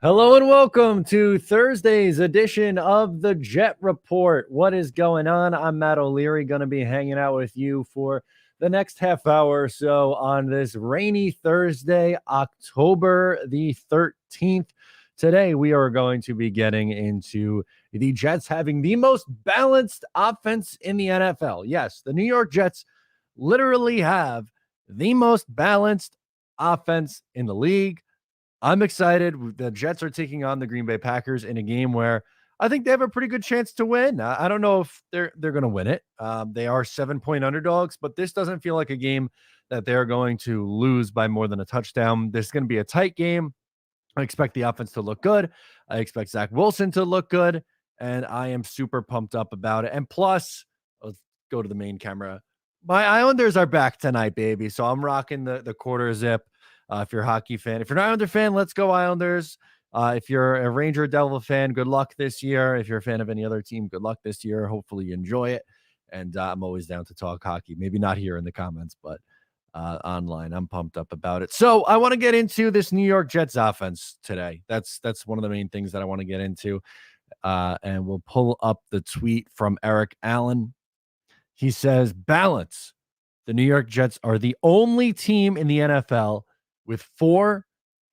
Hello and welcome to Thursday's edition of the Jet Report. What is going on? I'm Matt O'Leary, going to be hanging out with you for the next half hour or so on this rainy Thursday, October the 13th. Today, we are going to be getting into the Jets having the most balanced offense in the NFL. Yes, the New York Jets literally have the most balanced offense in the league. I'm excited. The Jets are taking on the Green Bay Packers in a game where I think they have a pretty good chance to win. I don't know if they're going to win it. They are 7-point underdogs, but this doesn't feel like a game that they're going to lose by more than a touchdown. This is going to be a tight game. I expect the offense to look good. I expect Zach Wilson to look good, and I am super pumped up about it. And plus, let's go to the main camera. My Islanders are back tonight, baby. So I'm rocking the quarter zip. If you're a hockey fan, if you're an Islander fan, let's go Islanders. If you're a Ranger Devil fan, good luck this year. If you're a fan of any other team, good luck this year. Hopefully you enjoy it. And I'm always down to talk hockey. Maybe not here in the comments, but online. I'm pumped up about it. So I want to get into this New York Jets offense today. That's one of the main things that I want to get into. And we'll pull up the tweet from Eric Allen. He says, balance. The New York Jets are the only team in the NFL with 4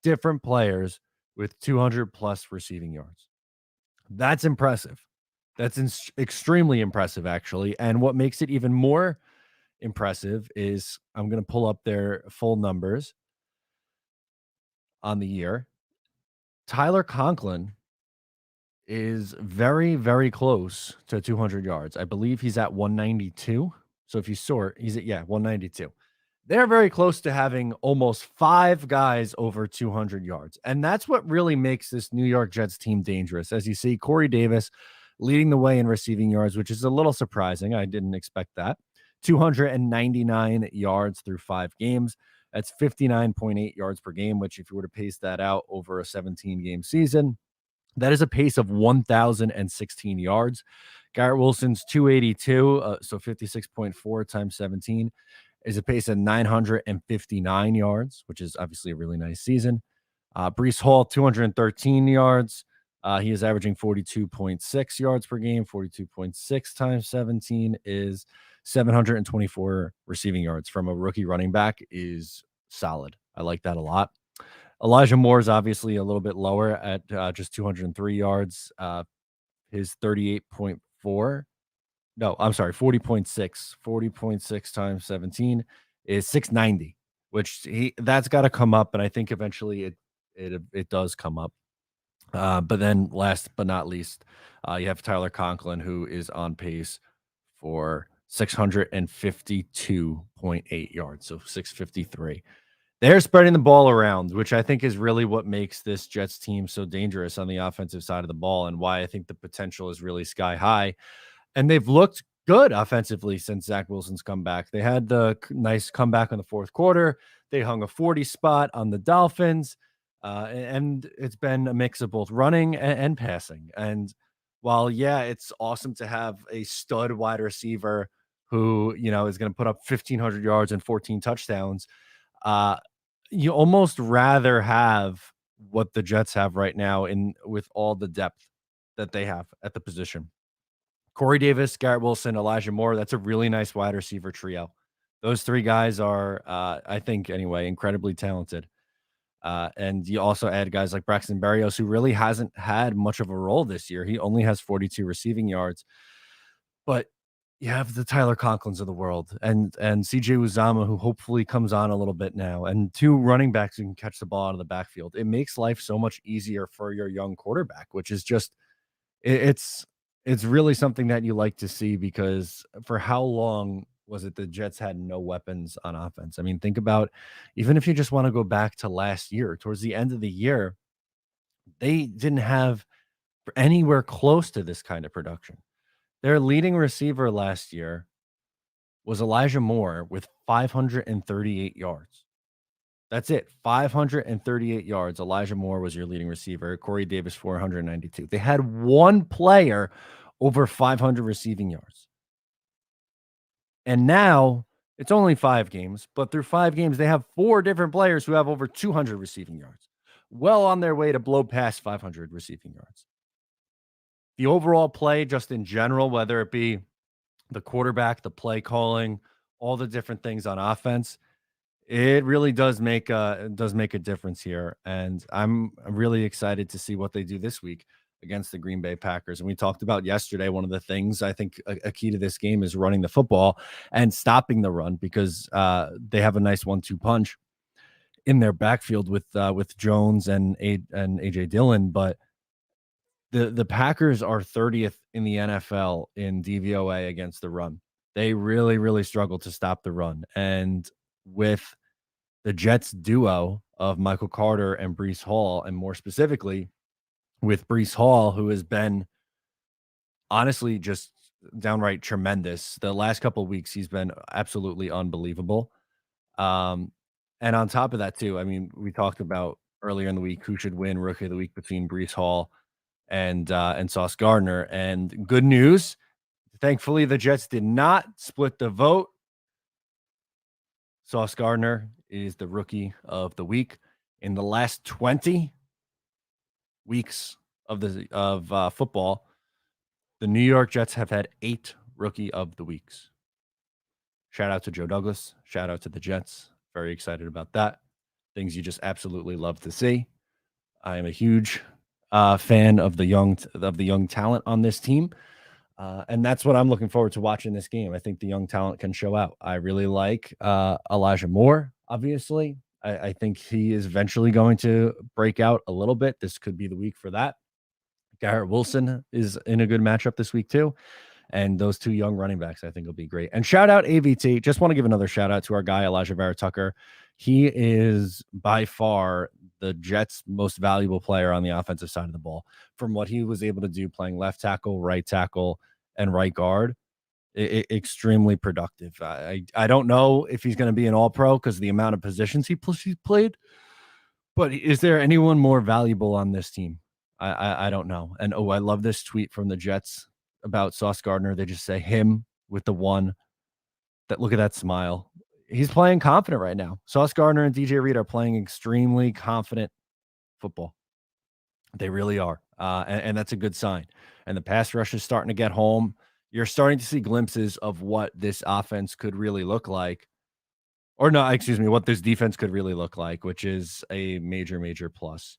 different players with 200 plus receiving yards. That's impressive. That's extremely impressive, actually. And what makes it even more impressive is I'm going to pull up their full numbers on the year. Tyler Conklin is very, very close to 200 yards. I believe he's at 192. So if you sort, he's at 192. They're very close to having almost 5 guys over 200 yards. And that's what really makes this New York Jets team dangerous. As you see, Corey Davis leading the way in receiving yards, which is a little surprising. I didn't expect that. 299 yards through 5 games. That's 59.8 yards per game, which if you were to pace that out over a 17-game season, that is a pace of 1,016 yards. Garrett Wilson's 282, so 56.4 times 17 is a pace of 959 yards, which is obviously a really nice season. Breece Hall, 213 yards. He is averaging 42.6 yards per game. 42.6 times 17 is 724 receiving yards from a rookie running back is solid. I like that a lot. Elijah Moore is obviously a little bit lower at just 203 yards. His 38.4. No, I'm sorry, 40.6. 40.6 times 17 is 690, which that's got to come up, and I think eventually it does come up. But then last but not least, you have Tyler Conklin, who is on pace for 652.8 yards, so 653. They're spreading the ball around, which I think is really what makes this Jets team so dangerous on the offensive side of the ball and why I think the potential is really sky high. And they've looked good offensively since Zach Wilson's come back. They had the nice comeback in the fourth quarter. They hung a 40 spot on the Dolphins. And it's been a mix of both running and passing. And while, it's awesome to have a stud wide receiver who, is going to put up 1,500 yards and 14 touchdowns, you almost rather have what the Jets have right now with all the depth that they have at the position. Corey Davis, Garrett Wilson, Elijah Moore, that's a really nice wide receiver trio. Those 3 guys are, I think anyway, incredibly talented. And you also add guys like Braxton Berrios, who really hasn't had much of a role this year. He only has 42 receiving yards. But you have the Tyler Conklins of the world and CJ Uzama, who hopefully comes on a little bit now, and 2 running backs who can catch the ball out of the backfield. It makes life so much easier for your young quarterback, which is just it's really something that you like to see, because for how long was it the Jets had no weapons on offense? I mean, think about, even if you just want to go back to last year, towards the end of the year, they didn't have anywhere close to this kind of production. Their leading receiver last year was Elijah Moore with 538 yards. That's it. 538 yards. Elijah Moore was your leading receiver. Corey Davis, 492. They had 1 player over 500 receiving yards. And now it's only 5 games, but through 5 games, they have 4 different players who have over 200 receiving yards. well on their way to blow past 500 receiving yards. The overall play, just in general, whether it be the quarterback, the play calling, all the different things on offense, it really does make a difference here, and I'm really excited to see what they do this week against the Green Bay Packers. And we talked about yesterday, one of the things I think a key to this game is running the football and stopping the run because they have a nice 1-2 punch in their backfield with Jones and AJ Dillon, but the Packers are 30th in the NFL in DVOA against the run. They really struggle to stop the run, and with the Jets duo of Michael Carter and Breece Hall, and more specifically with Breece Hall, who has been honestly just downright tremendous. The last couple of weeks, he's been absolutely unbelievable. Um, and on top of that, too, I mean, we talked about earlier in the week who should win Rookie of the Week between Breece Hall and Sauce Gardner. And good news, thankfully, the Jets did not split the vote. Sauce Gardner is the Rookie of the Week. In the last 20 weeks of football, the New York Jets have had 8 Rookie of the Weeks. Shout out to Joe Douglas. Shout out to the Jets. Very excited about that. Things you just absolutely love to see. I am a huge fan of the young talent on this team. And that's what I'm looking forward to watching this game. I think the young talent can show out. I really like Elijah Moore, obviously. I think he is eventually going to break out a little bit. This could be the week for that. Garrett Wilson is in a good matchup this week, too. And those 2 young running backs, I think, will be great. And shout out AVT. Just want to give another shout out to our guy, Elijah Vera Tucker. He is by far the Jets' most valuable player on the offensive side of the ball. From what he was able to do playing left tackle, right tackle, and right guard, extremely productive. I don't know if he's going to be an all-pro because of the amount of positions he's played, but is there anyone more valuable on this team? I don't know. And I love this tweet from the Jets about Sauce Gardner. They just say him with the one. That look at that smile. He's playing confident right now. Sauce Gardner and DJ Reed are playing extremely confident football. They really are. And that's a good sign. And the pass rush is starting to get home. You're starting to see glimpses of what this offense could really look like. Or no, excuse me, what this defense could really look like, which is a major plus.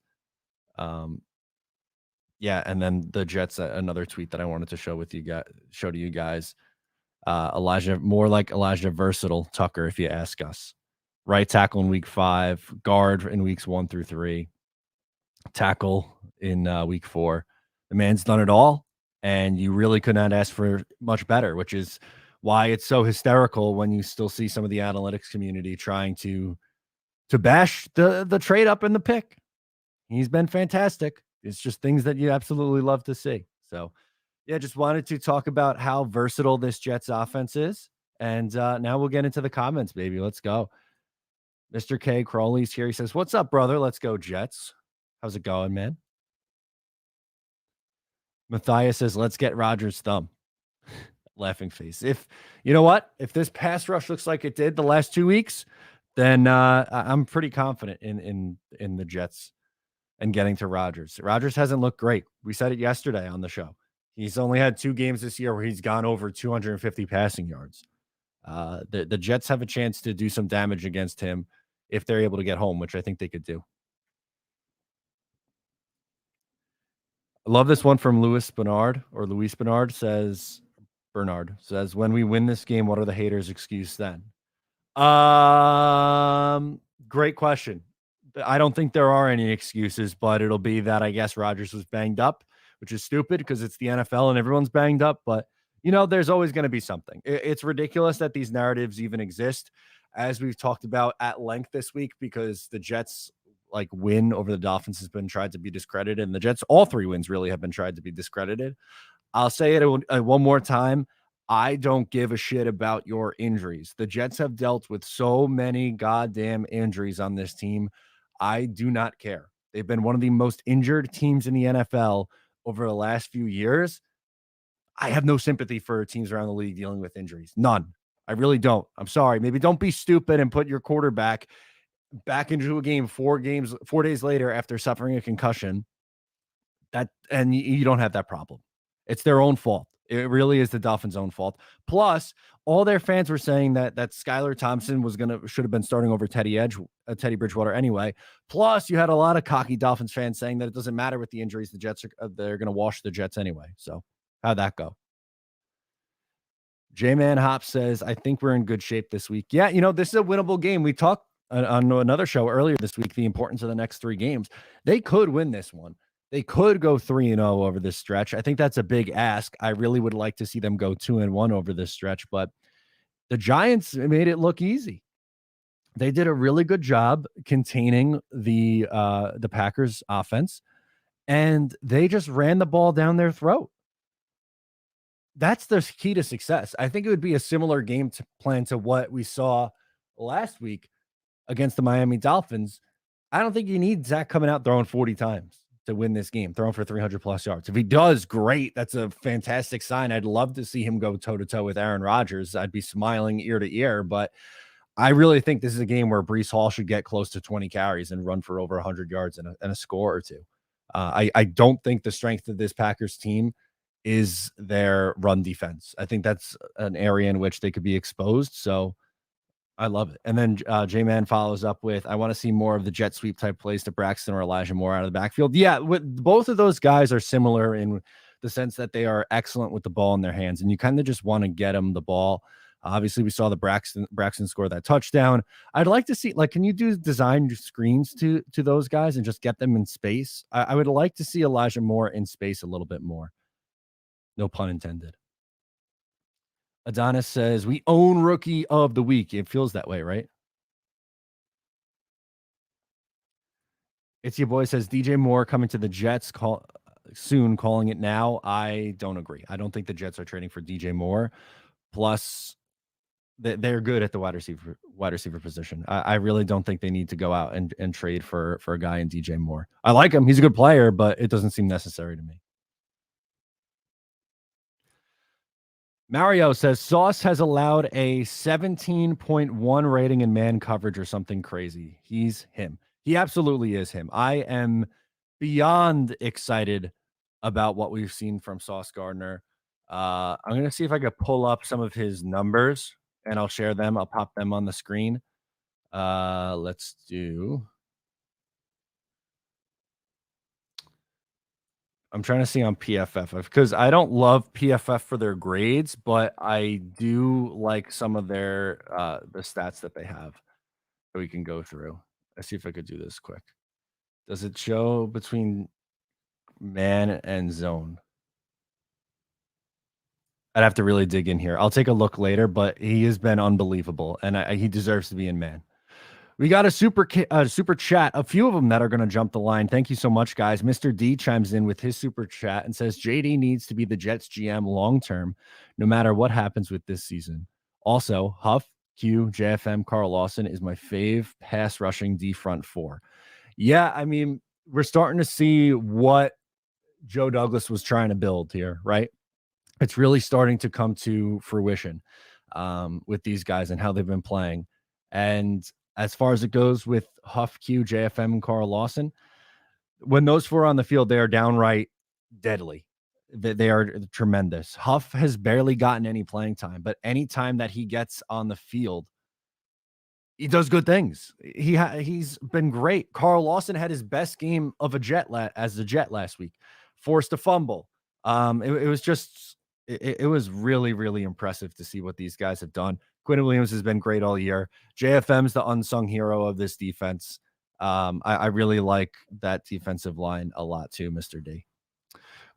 Yeah, and then the Jets, another tweet that I wanted to show to you guys. Elijah, more like Elijah Versatile Tucker, if you ask us. Right tackle in week 5, guard in weeks 1 through 3, tackle in week 4. The man's done it all, and you really could not ask for much better, which is why it's so hysterical when you still see some of the analytics community trying to bash the trade up in the pick. He's been fantastic. It's just things that you absolutely love to see. So, yeah, just wanted to talk about how versatile this Jets offense is. And now we'll get into the comments, baby. Let's go. Mr. K. Crowley's here. He says, "What's up, brother? Let's go, Jets." How's it going, man? Matthias says, "Let's get Rodgers' thumb." Laughing face. If you know what, if this pass rush looks like it did the last 2 weeks, then I'm pretty confident in the Jets and getting to Rodgers. Rodgers hasn't looked great. We said it yesterday on the show. He's only had 2 games this year where he's gone over 250 passing yards. The Jets have a chance to do some damage against him if they're able to get home, which I think they could do. I love this one from Luis Bernard, Bernard says, "When we win this game, what are the haters' excuse then?" Great question. I don't think there are any excuses, but it'll be that I guess Rodgers was banged up, which is stupid because it's the NFL and everyone's banged up. But, there's always going to be something. It's ridiculous that these narratives even exist, as we've talked about at length this week, because the Jets win over the Dolphins has been tried to be discredited. And the Jets, all 3 wins really have been tried to be discredited. I'll say it one more time. I don't give a shit about your injuries. The Jets have dealt with so many goddamn injuries on this team. I do not care. They've been one of the most injured teams in the NFL over the last few years. I have no sympathy for teams around the league dealing with injuries. None. I really don't. I'm sorry. Maybe don't be stupid and put your quarterback back into a game 4 days later after suffering a concussion. You don't have that problem. It's their own fault. It really is the Dolphins' own fault. Plus, all their fans were saying that Skylar Thompson should have been starting over Teddy Bridgewater anyway. Plus, you had a lot of cocky Dolphins fans saying that it doesn't matter with the injuries. The Jets they're going to wash the Jets anyway. So how'd that go? J-Man Hop says, I think we're in good shape this week. Yeah, this is a winnable game. We talked on another show earlier this week, the importance of the next 3 games. They could win this one. They could go 3-0 over this stretch. I think that's a big ask. I really would like to see them go 2-1 over this stretch, but the Giants made it look easy. They did a really good job containing the Packers offense, and they just ran the ball down their throat. That's the key to success. I think it would be a similar game plan to what we saw last week against the Miami Dolphins. I don't think you need Zach coming out throwing 40 times to win this game, throwing for 300 plus yards. If he does, great. That's a fantastic sign. I'd love to see him go toe to toe with Aaron Rodgers. I'd be smiling ear to ear, but I really think this is a game where Breece Hall should get close to 20 carries and run for over 100 yards and a score or two. I don't think the strength of this Packers team is their run defense. I think that's an area in which they could be exposed. So I love it. And then J-Man follows up with, I want to see more of the jet sweep type plays to Braxton or Elijah Moore out of the backfield. Yeah, both of those guys are similar in the sense that they are excellent with the ball in their hands, and you kind of just want to get them the ball. Obviously, we saw the Braxton score that touchdown. I'd like to see, can you do design screens to those guys and just get them in space? I would like to see Elijah Moore in space a little bit more. No pun intended. Adonis says, we own rookie of the week. It feels that way, right? It's your boy says DJ Moore coming to the Jets soon, calling it now. I don't agree. I don't think the Jets are trading for DJ Moore. Plus, they're good at the wide receiver position. I really don't think they need to go out and trade for a guy in DJ Moore. I like him. He's a good player, but it doesn't seem necessary to me. Mario says Sauce has allowed a 17.1 rating in man coverage or something crazy. He's him. He absolutely is him. I am beyond excited about what we've seen from Sauce Gardner. I'm going to see if I could pull up some of his numbers and I'll share them. I'll pop them on the screen. Let's do. I'm trying to see on PFF because I don't love PFF for their grades, but I do like some of their the stats that they have that we can go through. Let's see if I could do this quick. Does it show between man and zone? I'd have to really dig in here. I'll take a look later, but he has been unbelievable, and he deserves to be in man. We got a super chat, a few of them that are going to jump the line. Thank you so much, guys. Mr. D chimes in with his super chat and says JD needs to be the Jets GM long-term, no matter what happens with this season. Also, Huff, Q, JFM, Carl Lawson is my fave pass rushing D front four. Yeah, I mean, we're starting to see what Joe Douglas was trying to build here, right? It's really starting to come to fruition with these guys and how they've been playing. And as far as it goes with Huff, Q, JFM, and Carl Lawson, when those four are on the field, they are downright deadly. They are tremendous. Huff has barely gotten any playing time, but any time that he gets on the field, he does good things. He's been great. Carl Lawson had his best game of as a Jet last week. Forced a fumble. It was just it was really, really impressive to see what these guys have done. Quinn Williams has been great all year. JFM's the unsung hero of this defense. I really like that defensive line a lot too, Mr. D.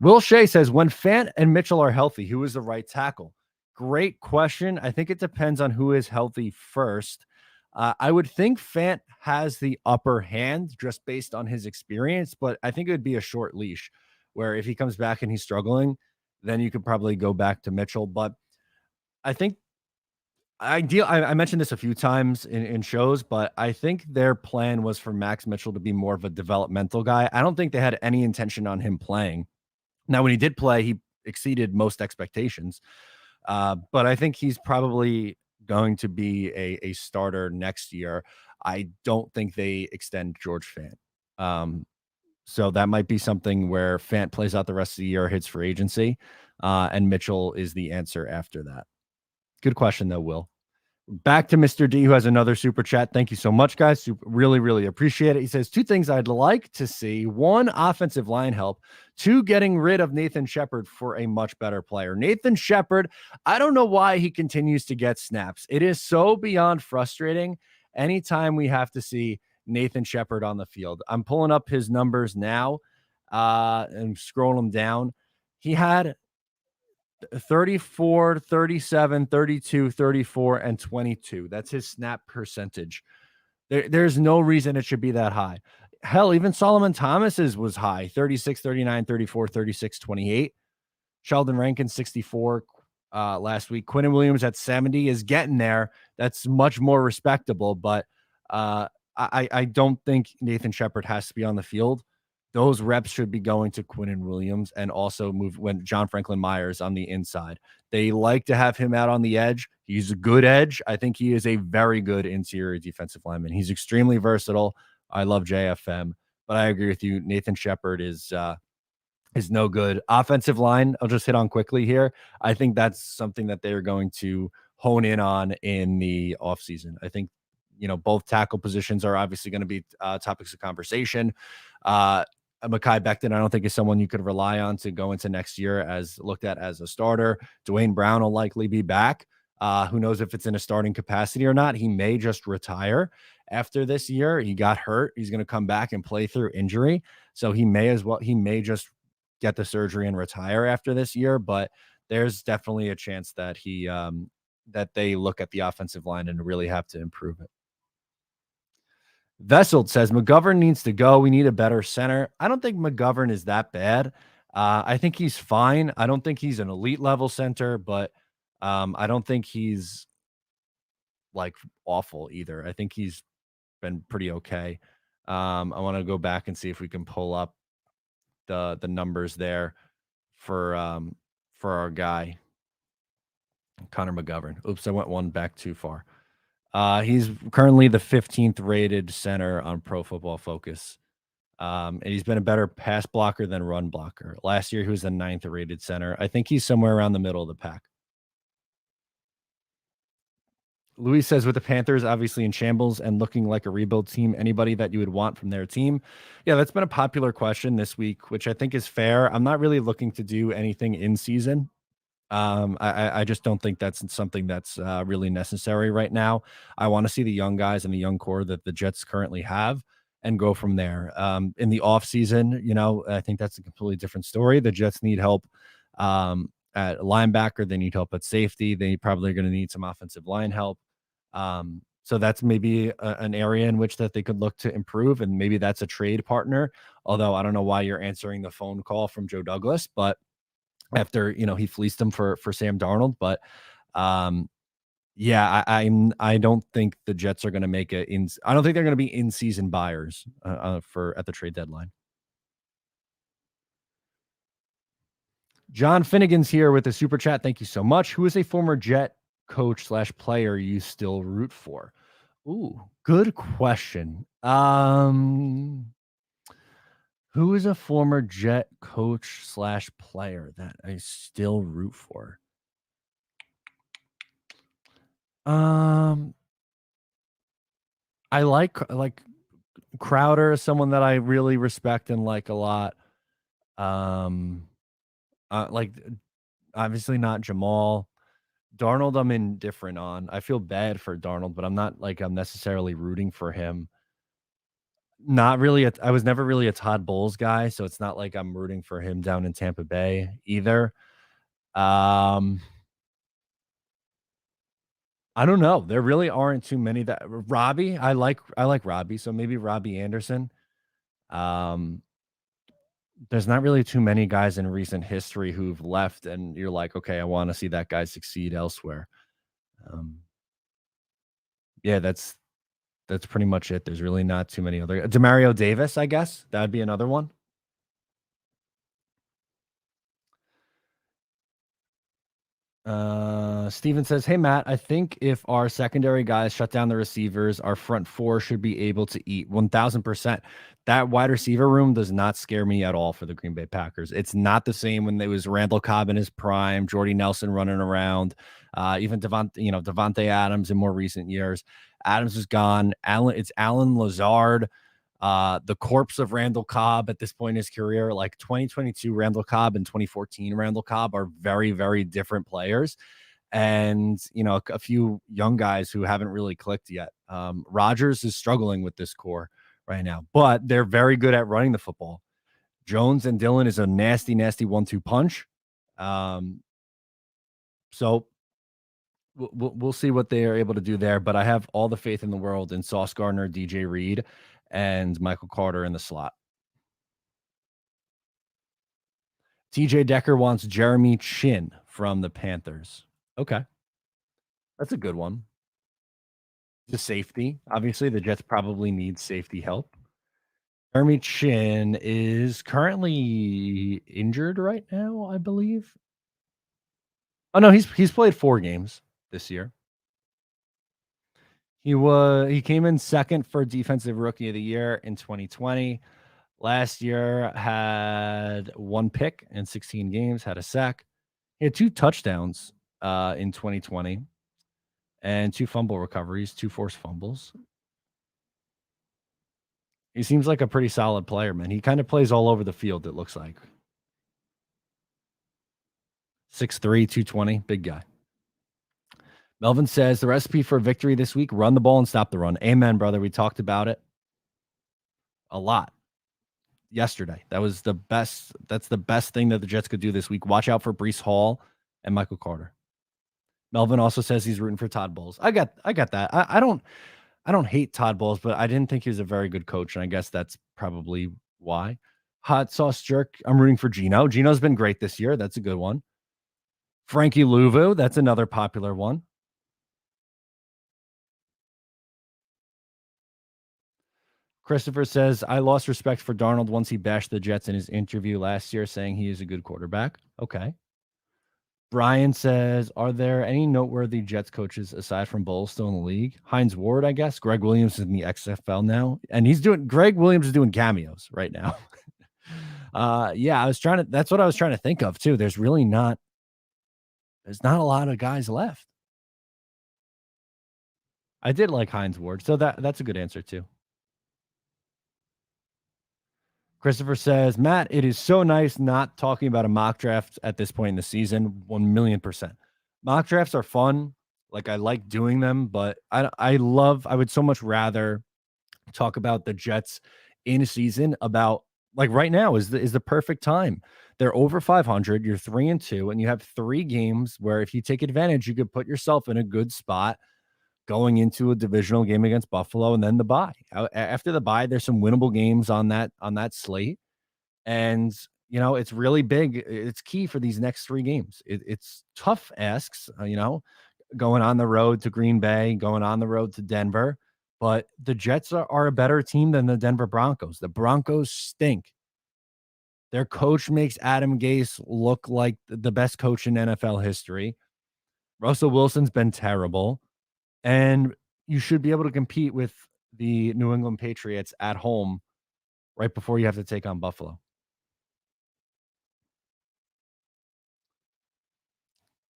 Will Shea says, when Fant and Mitchell are healthy, who is the right tackle? Great question. I think it depends on who is healthy first. I would think Fant has the upper hand just based on his experience, but I think it would be a short leash where if he comes back and he's struggling, then you could probably go back to Mitchell. But I think I mentioned this a few times in shows, but I think their plan was for Max Mitchell to be more of a developmental guy. I don't think they had any intention on him playing. Now, when he did play, he exceeded most expectations. But I think he's probably going to be a starter next year. I don't think they extend George Fant. So that might be something where Fant plays out the rest of the year, hits free agency, and Mitchell is the answer after that. Good question, though, Will. Back to Mr. D, who has another super chat. Thank you so much, guys. Really, really appreciate it. He says 2 things I'd like to see. 1, offensive line help. 2, getting rid of Nathan Shepard for a much better player. Nathan Shepard, I don't know why he continues to get snaps. It is so beyond frustrating anytime we have to see Nathan Shepard on the field. I'm pulling up his numbers now and scrolling them down. He had 34, 37, 32, 34, and 22. That's his snap percentage. There's no reason it should be that high. Hell, even Solomon Thomas's was high, 36, 39, 34, 36, 28. Sheldon Rankin, 64 last week. Quinnen Williams at 70 is getting there. That's much more respectable, but I don't think Nathan Shepard has to be on the field. Those reps should be going to Quinnen Williams and also move when John Franklin Myers on the inside. They like to have him out on the edge. He's a good edge. I think he is a very good interior defensive lineman. He's extremely versatile. I love JFM, but I agree with you. Nathan Shepard is no good. Offensive line, I'll just hit on quickly here. I think that's something that they're going to hone in on in the offseason. I think, both tackle positions are obviously going to be topics of conversation. Mekhi Becton, I don't think is someone you could rely on to go into next year as looked at as a starter. Dwayne Brown will likely be back. Who knows if it's in a starting capacity or not? He may just retire after this year. He got hurt. He's going to come back and play through injury. So he may just get the surgery and retire after this year, but there's definitely a chance that that they look at the offensive line and really have to improve it. Vesselt says McGovern needs to go. We need a better center. I don't think McGovern is that bad. I think he's fine. I don't think he's an elite level center, but I don't think he's like awful either. I think he's been pretty okay. I want to go back and see if we can pull up the numbers there for our guy Connor McGovern. Oops, I went one back too far. He's currently the 15th rated center on Pro Football Focus. And he's been a better pass blocker than run blocker. Last year, he was the 9th rated center. I think he's somewhere around the middle of the pack. Luis says, with the Panthers obviously in shambles and looking like a rebuild team, anybody that you would want from their team? Yeah, that's been a popular question this week, which I think is fair. I'm not really looking to do anything in season. I just don't think that's something that's really necessary right now. I want to see the young guys and the young core that the Jets currently have and go from there. In the offseason, I think that's a completely different story. The Jets need help at linebacker. They need help at safety. They probably are going to need some offensive line help. So that's maybe an area in which that they could look to improve, and maybe that's a trade partner. Although I don't know why you're answering the phone call from Joe Douglas, but after he fleeced him for Sam Darnold. But yeah, I don't think the Jets are going to make I don't think they're going to be in season buyers at the trade deadline. John Finnegan's here with a super chat. Thank you so much. Who is a former Jet coach / player you still root for? Ooh, good question. Who is a former Jet coach / player that I still root for? I like Crowder is someone that I really respect and like a lot. Like obviously not Jamal. Darnold, I'm indifferent on. I feel bad for Darnold, but I'm not I'm necessarily rooting for him. Not really. I was never really a Todd Bowles guy, so it's not like I'm rooting for him down in Tampa Bay either. I don't know. There really aren't too many that Robbie. I like Robbie, so maybe Robbie Anderson. There's not really too many guys in recent history who've left, and you're like, okay, I want to see that guy succeed elsewhere. Yeah, that's pretty much it. There's really not too many other. Demario Davis, I guess that would be another one. Steven says, "Hey Matt, I think if our secondary guys shut down the receivers, our front four should be able to eat 1000%. That wide receiver room does not scare me at all for the Green Bay Packers. It's not the same when there was Randall Cobb in his prime, Jordy Nelson running around, even Devontae Adams in more recent years. Adams is gone. It's Alan Lazard, the corpse of Randall Cobb at this point in his career. Like 2022 Randall Cobb and 2014 Randall Cobb are very, very different players. And, a few young guys who haven't really clicked yet. Rodgers is struggling with this core right now, but they're very good at running the football. Jones and Dillon is a nasty, nasty 1-2 punch. So we'll see what they are able to do there. But I have all the faith in the world in Sauce Gardner, DJ Reed, and Michael Carter in the slot. TJ Decker wants Jeremy Chin from the Panthers. Okay. That's a good one. The safety. Obviously, the Jets probably need safety help. Jeremy Chin is currently injured right now, I believe. Oh no, he's played 4 games this year. He came in second for defensive rookie of the year in 2020. Last year had 1 pick in 16 games, had a sack. He had 2 touchdowns in 2020 and 2 fumble recoveries, 2 forced fumbles. He seems like a pretty solid player, man. He kind of plays all over the field, it looks like. 6'3", 220, big guy. Melvin says the recipe for victory this week: run the ball and stop the run. Amen, brother. We talked about it a lot yesterday. That's the best thing that the Jets could do this week. Watch out for Breece Hall and Michael Carter. Melvin also says he's rooting for Todd Bowles. I got that. I don't hate Todd Bowles, but I didn't think he was a very good coach, and I guess that's probably why. Hot Sauce Jerk, I'm rooting for Gino. Gino's been great this year. That's a good one. Frankie Louvu, that's another popular one. Christopher says, I lost respect for Darnold once he bashed the Jets in his interview last year, saying he is a good quarterback. Okay. Brian says, are there any noteworthy Jets coaches aside from Bowles still in the league? Hines Ward, I guess. Greg Williams is in the XFL now. And Greg Williams is doing cameos right now. Yeah, that's what I was trying to think of too. There's not a lot of guys left. I did like Hines Ward, so that's a good answer too. Christopher says, Matt, it is so nice not talking about a mock draft at this point in the season. 1,000,000%. Mock drafts are fun. Like, I like doing them, but I would so much rather talk about the Jets in a season. About, like, right now is the perfect time. They're over 500. You're 3-2, and you have 3 games where if you take advantage, you could put yourself in a good spot going into a divisional game against Buffalo, and then the bye. After the bye, there's some winnable games on that slate, and it's really big. It's key for these next 3 games. It's tough asks, going on the road to Green Bay, going on the road to Denver, but the Jets are a better team than the Denver Broncos. The Broncos stink. Their coach makes Adam Gase look like the best coach in NFL history. Russell Wilson's been terrible. And you should be able to compete with the New England Patriots at home right before you have to take on Buffalo.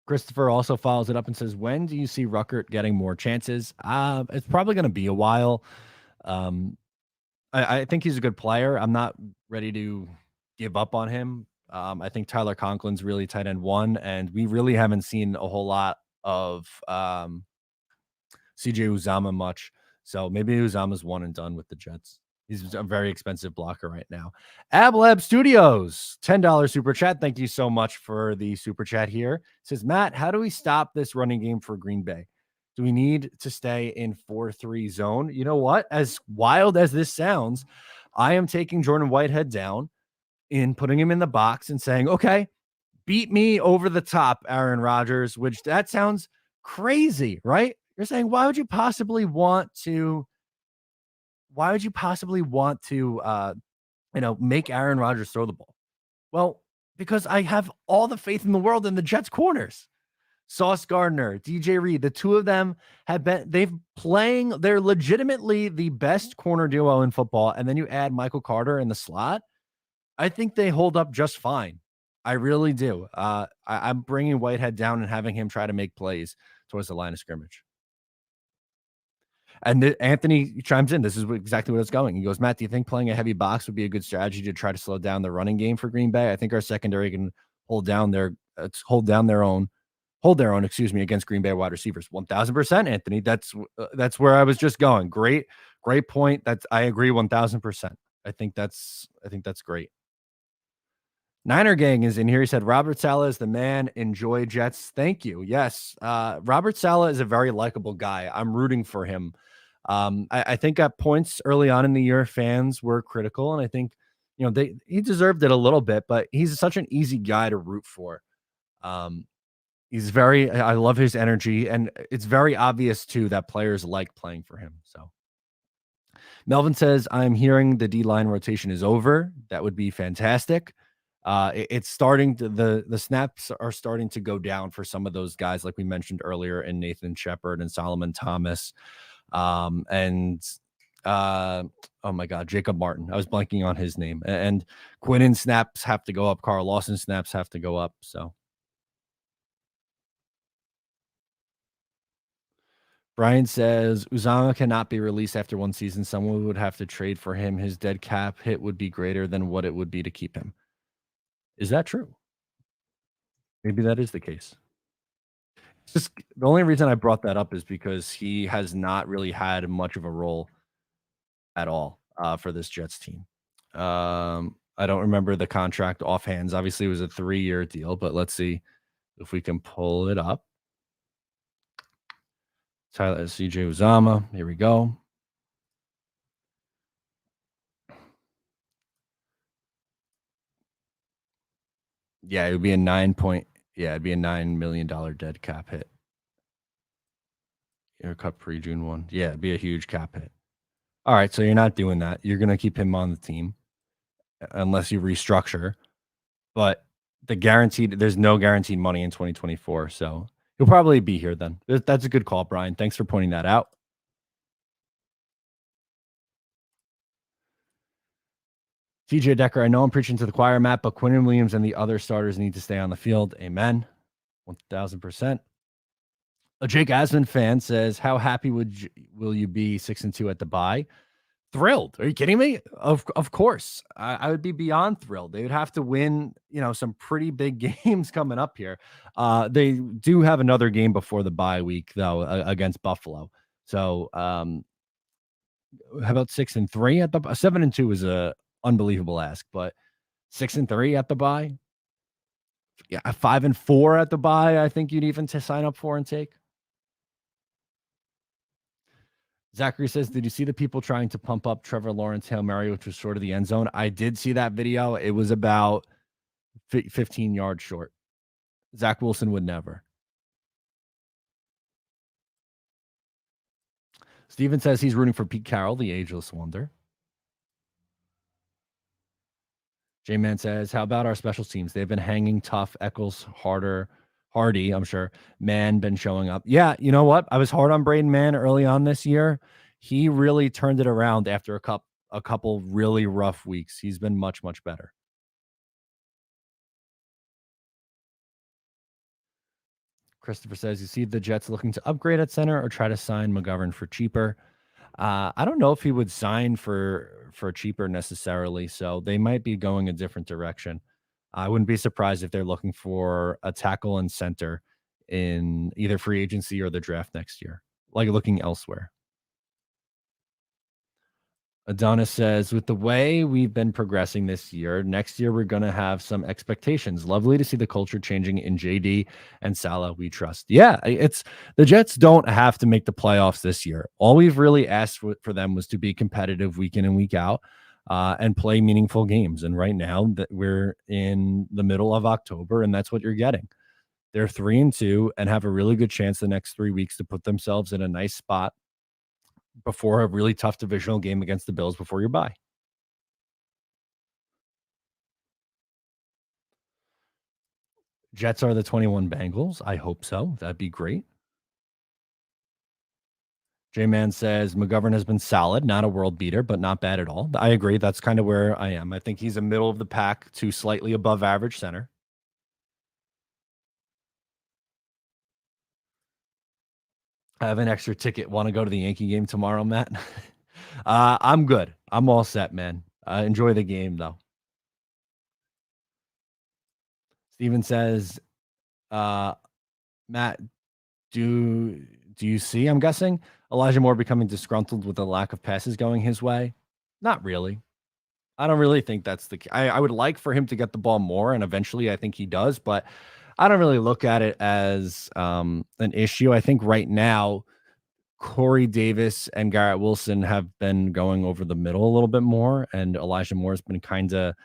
Christopher also follows it up and says, when do you see Ruckert getting more chances? It's probably going to be a while. I think he's a good player. I'm not ready to give up on him. I think Tyler Conklin's really tight end 1, and we really haven't seen a whole lot of CJ Uzama much. So maybe Uzama's 1 and done with the Jets. He's a very expensive blocker right now. AbLab Studios, $10 super chat. Thank you so much for the super chat here. It says, Matt, how do we stop this running game for Green Bay? Do we need to stay in 4-3 zone? You know what? As wild as this sounds, I am taking Jordan Whitehead down and putting him in the box and saying, okay, beat me over the top, Aaron Rodgers, which that sounds crazy, right? You're saying, why would you possibly want to make Aaron Rodgers throw the ball? Well, because I have all the faith in the world in the Jets corners. Sauce Gardner, DJ Reed, the two of them they're legitimately the best corner duo in football. And then you add Michael Carter in the slot. I think they hold up just fine. I really do. I'm bringing Whitehead down and having him try to make plays towards the line of scrimmage. And Anthony chimes in. This is exactly what it's going. He goes, Matt, do you think playing a heavy box would be a good strategy to try to slow down the running game for Green Bay? I think our secondary can hold their own, excuse me, against Green Bay wide receivers. 1000%, Anthony. That's where I was just going. Great point. I agree 1000%. I think that's great. Niner Gang is in here. He said, Robert Saleh is the man. Enjoy Jets. Thank you. Yes. Robert Saleh is a very likable guy. I'm rooting for him. I think at points early on in the year, fans were critical, and I think, he deserved it a little bit, but he's such an easy guy to root for. I love his energy, and it's very obvious too that players like playing for him. So Melvin says, I'm hearing the D-line rotation is over. That would be fantastic. It's starting to the snaps are starting to go down for some of those guys, like we mentioned earlier, in Nathan Shepard and Solomon Thomas, and oh my God, Jacob Martin. I was blanking on his name. And Quinnen snaps have to go up. Carl Lawson snaps have to go up. So Brian says Uzama cannot be released after one season. Someone would have to trade for him. His dead cap hit would be greater than what it would be to keep him. Is that true? Maybe that is the case. It's just the only reason I brought that up is because he has not really had much of a role at all for this Jets team. I don't remember the contract offhands. Obviously, it was a 3-year deal, but let's see if we can pull it up. Tyler CJ Uzama. Here we go. Yeah, it would be a it'd be a $9 million dead cap hit. Cut pre-June 1. Yeah, it'd be a huge cap hit. All right, so you're not doing that. You're going to keep him on the team unless you restructure. But there's no guaranteed money in 2024. So he'll probably be here then. That's a good call, Brian. Thanks for pointing that out. TJ Decker, I know I'm preaching to the choir, Matt, but Quinnen Williams and the other starters need to stay on the field. Amen. 1000%. A Jake Asman fan says, how happy will you be 6-2 at the bye? Thrilled. Are you kidding me? Of course. I would be beyond thrilled. They would have to win, some pretty big games coming up here. They do have another game before the bye week, though, against Buffalo. So how about 6-3 at the 7-2 is a unbelievable ask, but 6-3 at the bye. Yeah, 5-4 at the bye, I think you'd even to sign up for and take. Zachary says, did you see the people trying to pump up Trevor Lawrence Hail Mary, which was short of the end zone? I did see that video. It was about 15 yards short. Zach Wilson would never. Steven says he's rooting for Pete Carroll, the ageless wonder. J-Man says, how about our special teams? They've been hanging tough. Eccles, Hardy, I'm sure. Mann been showing up. Yeah, you know what? I was hard on Braden Mann early on this year. He really turned it around after a couple really rough weeks. He's been much, much better. Christopher says, you see the Jets looking to upgrade at center or try to sign McGovern for cheaper? I don't know if he would sign for cheaper necessarily, so they might be going a different direction. I wouldn't be surprised if they're looking for a tackle and center in either free agency or the draft next year, like looking elsewhere. Adonis says, with the way we've been progressing this year, next year we're going to have some expectations. Lovely to see the culture changing in JD and Salah. We trust. Yeah, it's the Jets don't have to make the playoffs this year. All we've really asked for them was to be competitive week in and week out and play meaningful games. And right now that we're in the middle of October, and that's what you're getting. They're 3-2 and have a really good chance the next 3 weeks to put themselves in a nice spot before a really tough divisional game against the Bills before your bye. Jets are the 21 Bengals. I hope so. That'd be great. J-Man says McGovern has been solid, not a world beater, but not bad at all. I agree. That's kind of where I am. I think he's a middle of the pack to slightly above average center. I have an extra ticket. Want to go to the Yankee game tomorrow, Matt? I'm good. I'm all set, man. Enjoy the game, though. Steven says, Matt, do you see, I'm guessing, Elijah Moore becoming disgruntled with the lack of passes going his way? Not really. I don't really think that's I would like for him to get the ball more, and eventually I think he does, but I don't really look at it as an issue. I think right now, Corey Davis and Garrett Wilson have been going over the middle a little bit more, and Elijah Moore has been kind of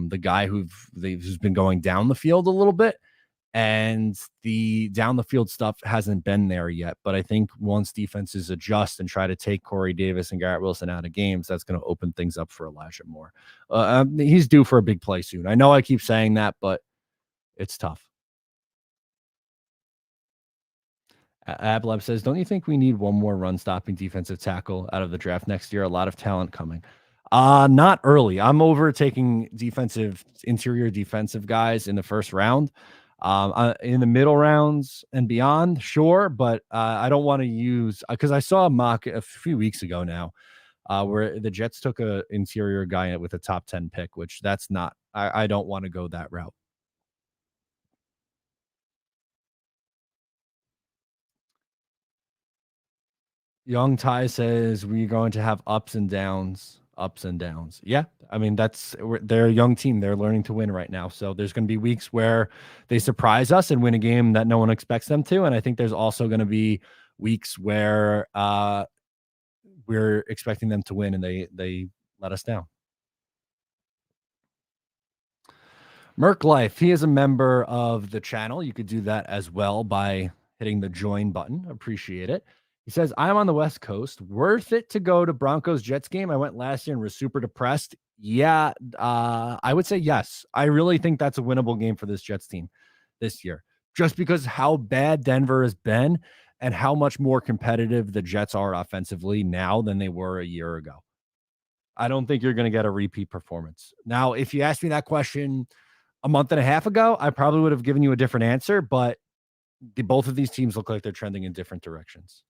the guy who's been going down the field a little bit. And the down the field stuff hasn't been there yet. But I think once defenses adjust and try to take Corey Davis and Garrett Wilson out of games, that's going to open things up for Elijah Moore. He's due for a big play soon. I know I keep saying that, but it's tough. Ablab says, don't you think we need one more run stopping defensive tackle out of the draft next year? A lot of talent coming. Not early. I'm over taking interior defensive guys in the first round. In the middle rounds and beyond, sure, but I don't want to use because I saw a mock a few weeks ago now where the Jets took a interior guy with a top 10 pick, which that's not. I don't want to go that route. Young Ty says we're going to have ups and downs. Yeah, I mean they're a young team. They're learning to win right now. So there's going to be weeks where they surprise us and win a game that no one expects them to, and I think there's also going to be weeks where we're expecting them to win and they let us down. Merc Life, he is a member of the channel. You could do that as well by hitting the join button. Appreciate it. He says, I'm on the West Coast. Worth it to go to Broncos Jets game? I went last year and was super depressed. Yeah, I would say yes. I really think that's a winnable game for this Jets team this year, just because how bad Denver has been and how much more competitive the Jets are offensively now than they were a year ago. I don't think you're going to get a repeat performance. Now, if you asked me that question a month and a half ago, I probably would have given you a different answer, but both of these teams look like they're trending in different directions.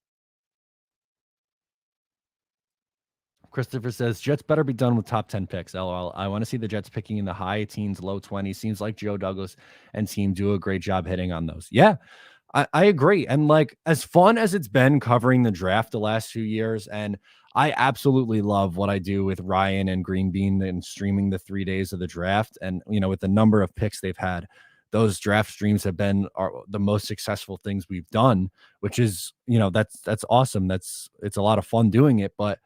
Christopher says, Jets better be done with top 10 picks. LOL. I want to see the Jets picking in the high teens, low 20s. Seems like Joe Douglas and team do a great job hitting on those. Yeah, I agree. And like, as fun as it's been covering the draft the last few years, and I absolutely love what I do with Ryan and Green Bean and streaming the 3 days of the draft. And, you know, with the number of picks they've had, those draft streams have been the most successful things we've done, which is, you know, that's awesome. It's a lot of fun doing it, but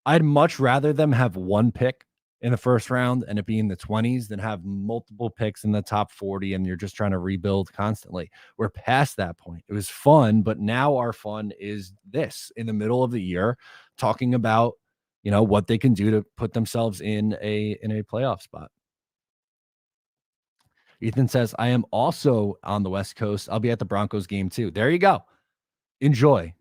I'd much rather them have one pick in the first round and it be in the 20s than have multiple picks in the top 40 and you're just trying to rebuild constantly. We're past that point. It was fun, but now our fun is this in the middle of the year, talking about, you know, what they can do to put themselves in a playoff spot. Ethan says, I am also on the West Coast. I'll be at the Broncos game too. There you go. Enjoy.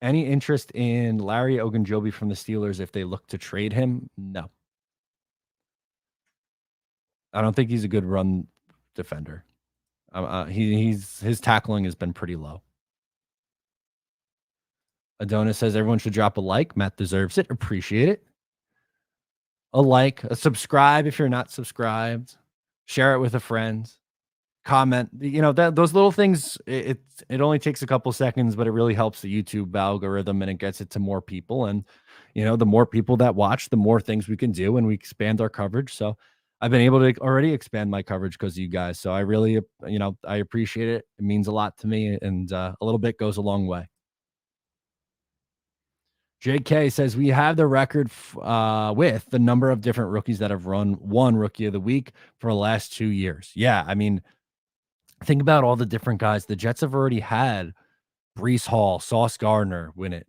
Any interest in Larry Ogunjobi from the Steelers if they look to trade him? No. I don't think he's a good run defender. His tackling has been pretty low. Adonis says everyone should drop a like. Matt deserves it. Appreciate it. A like, a subscribe if you're not subscribed. Share it with a friend. Comment, you know, that those little things, it only takes a couple seconds, but it really helps the YouTube algorithm and it gets it to more people. And, you know, the more people that watch, the more things we can do and we expand our coverage. So I've been able to already expand my coverage because of you guys. So I really, you know, I appreciate it. It means a lot to me, and a little bit goes a long way. JK says we have the record with the number of different rookies that have won Rookie of the Week for the last 2 years. Yeah, I mean, think about all the different guys. The Jets have already had Breece Hall, Sauce Gardner win it.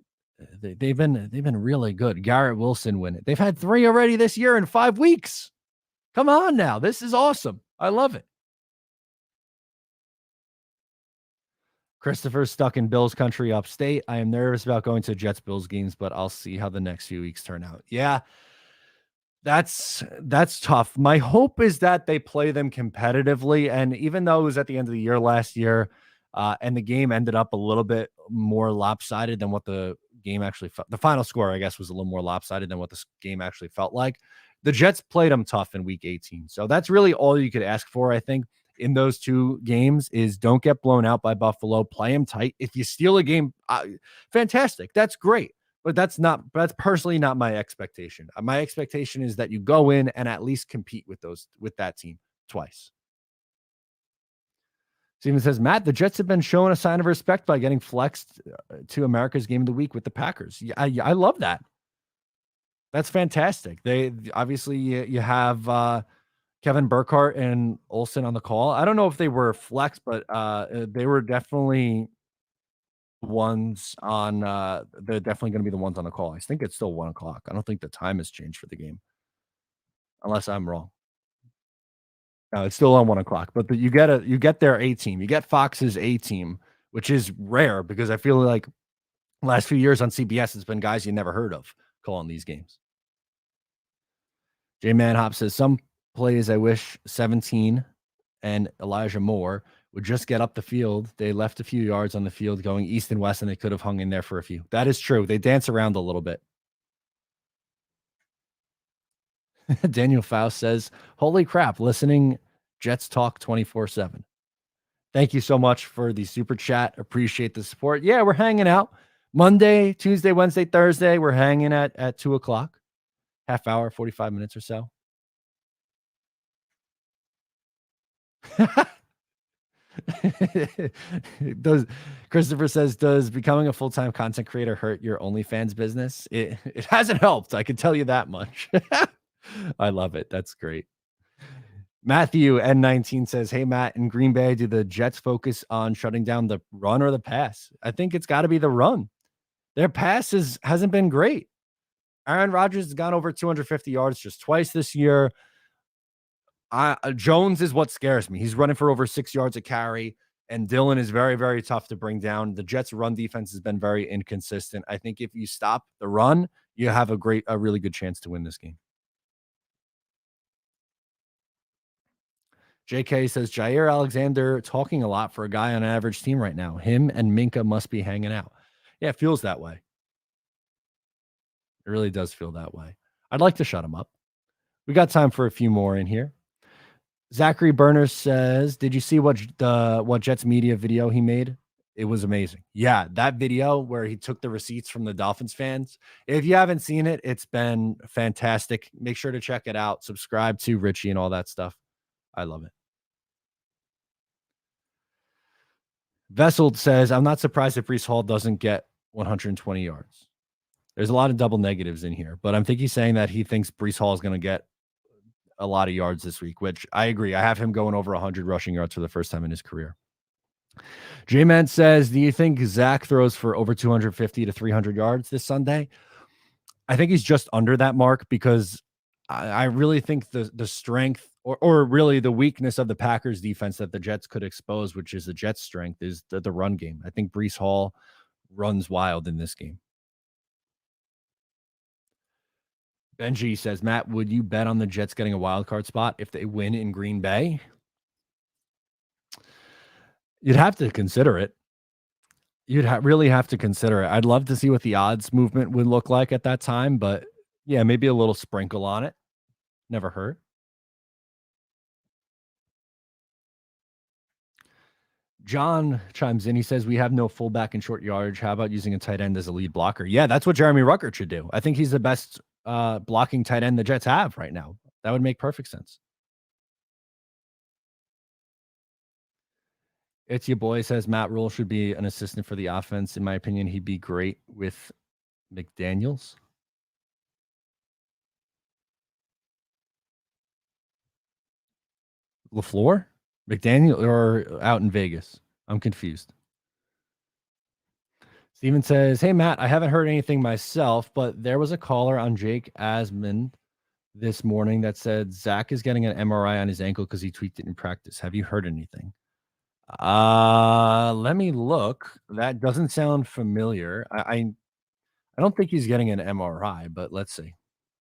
They've been really good. Garrett Wilson win it. They've had 3 already this year in 5 weeks. Come on now. This is awesome. I love it. Christopher's stuck in Bills country upstate. I am nervous about going to Jets Bills games, but I'll see how the next few weeks turn out. Yeah, that's tough. My hope is that they play them competitively, and even though it was at the end of the year last year, and the game ended up a little bit more lopsided than what the game actually felt. The final score, I guess, was a little more lopsided than what this game actually felt like. The Jets played them tough in Week 18, so that's really all you could ask for, I think, in those two games is don't get blown out by Buffalo. Play them tight. If you steal a game, fantastic. That's great. But that's personally not my expectation. My expectation is that you go in and at least compete with that team twice. Steven says, Matt, the Jets have been showing a sign of respect by getting flexed to America's Game of the Week with the Packers. Yeah, I love that. That's fantastic. They obviously you have Kevin Burkhardt and Olsen on the call. I don't know if they were flexed, but they were definitely ones on they're definitely going to be the ones on the call. I think it's still 1:00. I don't think the time has changed for the game, unless I'm wrong. No, it's still on 1:00. But you get their A team. You get Fox's A team, which is rare because I feel like last few years on CBS, it's been guys you never heard of calling these games. J Manhop says some plays I wish 17 and Elijah Moore would just get up the field. They left a few yards on the field going east and west, and they could have hung in there for a few. That is true. They dance around a little bit. Daniel Faust says, holy crap, listening Jets talk 24/7. Thank you so much for the super chat. Appreciate the support. Yeah, we're hanging out Monday, Tuesday, Wednesday, Thursday. We're hanging at 2:00, half hour, 45 minutes or so. Does Christopher says, does becoming a full-time content creator hurt your OnlyFans business? It hasn't helped. I can tell you that much. I love it. That's great. Matthew N19 says, hey, Matt, in Green Bay, do the Jets focus on shutting down the run or the pass? I think it's got to be the run. Their pass hasn't been great. Aaron Rodgers has gone over 250 yards just twice this year. Jones is what scares me. He's running for over 6 yards a carry, and Dillon is very, very tough to bring down. The Jets' run defense has been very inconsistent. I think if you stop the run, you have a really good chance to win this game. JK says, Jair Alexander talking a lot for a guy on an average team right now. Him and Minka must be hanging out. Yeah, it feels that way. It really does feel that way. I'd like to shut him up. We got time for a few more in here. Zachary Burners says, did you see what Jets media video he made? It was amazing. Yeah, that video where he took the receipts from the Dolphins fans. If you haven't seen it, it's been fantastic. Make sure to check it out. Subscribe to Richie and all that stuff. I love it. Vessel says, I'm not surprised if Breece Hall doesn't get 120 yards. There's a lot of double negatives in here, but I think he's saying that he thinks Breece Hall is going to get a lot of yards this week, which I agree. I have him going over 100 rushing yards for the first time in his career. J-Man says, do you think Zach throws for over 250 to 300 yards this Sunday? I think he's just under that mark because I really think the strength or really the weakness of the Packers defense that the Jets could expose, which is the Jets' strength, is the run game. I think Breece Hall runs wild in this game. Benji says, Matt, would you bet on the Jets getting a wild card spot if they win in Green Bay? You'd have to consider it. You'd really have to consider it. I'd love to see what the odds movement would look like at that time, but yeah, maybe a little sprinkle on it. Never hurt. John chimes in. He says, we have no fullback in short yardage. How about using a tight end as a lead blocker? Yeah, that's what Jeremy Ruckert should do. I think he's the best blocking tight end the Jets have right now. That would make perfect sense. It's your boy says Matt Rule should be an assistant for the offense. In my opinion, he'd be great with McDaniels. LaFleur? McDaniel or out in Vegas? I'm confused. Steven says, hey, Matt, I haven't heard anything myself, but there was a caller on Jake Asman this morning that said Zach is getting an MRI on his ankle because he tweaked it in practice. Have you heard anything? Let me look. That doesn't sound familiar. I don't think he's getting an MRI, but let's see.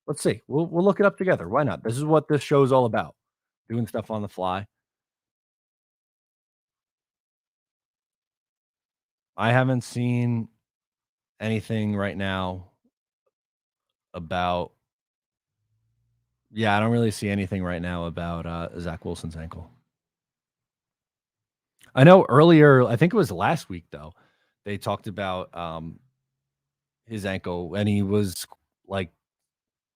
Let's see. We'll look it up together. Why not? This is what this show's all about. Doing stuff on the fly. I haven't seen anything right now about I don't really see anything right now about Zach Wilson's ankle. I know earlier, I think it was last week though, they talked about his ankle and he was like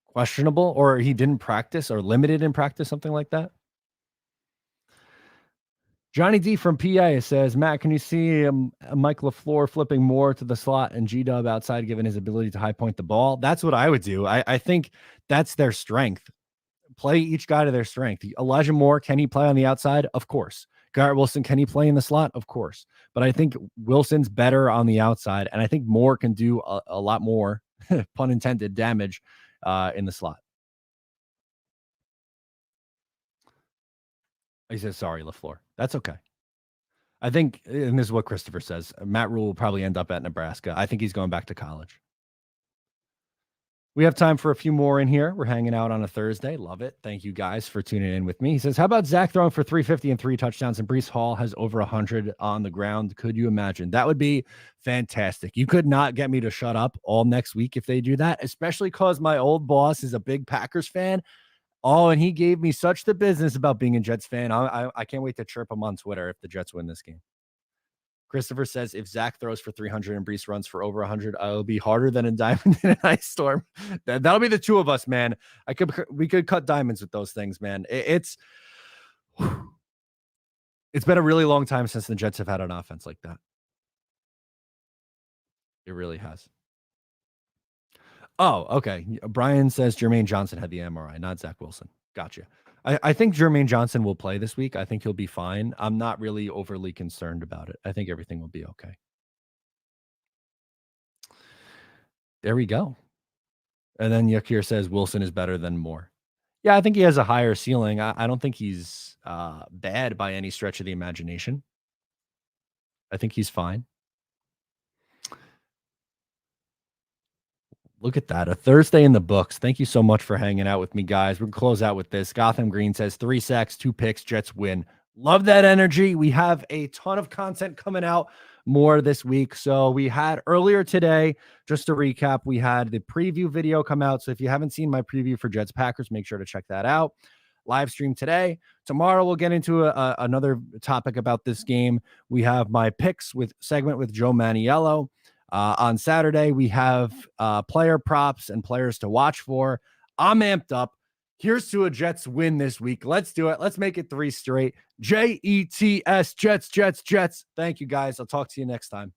questionable or he didn't practice or limited in practice, something like that. Johnny D from PA says, Matt, can you see Mike LaFleur flipping more to the slot and G-Dub outside given his ability to high point the ball? That's what I would do. I think that's their strength. Play each guy to their strength. Elijah Moore, can he play on the outside? Of course. Garrett Wilson, can he play in the slot? Of course. But I think Wilson's better on the outside, and I think Moore can do a lot more, pun intended, damage in the slot. He says, sorry, LaFleur. That's okay. I think, and this is what Christopher says, Matt Rule will probably end up at Nebraska. I think he's going back to college. We have time for a few more in here. We're hanging out on a Thursday. Love it. Thank you guys for tuning in with me. He says, how about Zach throwing for 350 and 3 touchdowns and Breece Hall has over 100 on the ground? Could you imagine? That would be fantastic. You could not get me to shut up all next week if they do that, especially because my old boss is a big Packers fan. Oh, and he gave me such the business about being a Jets fan. I can't wait to chirp him on Twitter if the Jets win this game. Christopher says, if Zach throws for 300 and Breece runs for over 100, I'll be harder than a diamond in an ice storm. That'll be the two of us, man. We could cut diamonds with those things, man. It's been a really long time since the Jets have had an offense like that. It really has. Oh, okay. Brian says Jermaine Johnson had the MRI, not Zach Wilson. Gotcha. I think Jermaine Johnson will play this week. I think he'll be fine. I'm not really overly concerned about it. I think everything will be okay. There we go. And then Yakir says Wilson is better than Moore. Yeah, I think he has a higher ceiling. I don't think he's bad by any stretch of the imagination. I think he's fine. Look at that. A Thursday in the books. Thank you so much for hanging out with me, guys. We'll close out with this. Gotham Green says 3 sacks, 2 picks, Jets win. Love that energy. We have a ton of content coming out more this week. So we had earlier today, just to recap, we had the preview video come out. So if you haven't seen my preview for Jets Packers, make sure to check that out. Live stream today. Tomorrow we'll get into another topic about this game. We have my picks with segment with Joe Maniello. On Saturday, we have player props and players to watch for. I'm amped up. Here's to a Jets win this week. Let's do it. Let's make it 3 straight. Jets, Jets, Jets. Thank you, guys. I'll talk to you next time.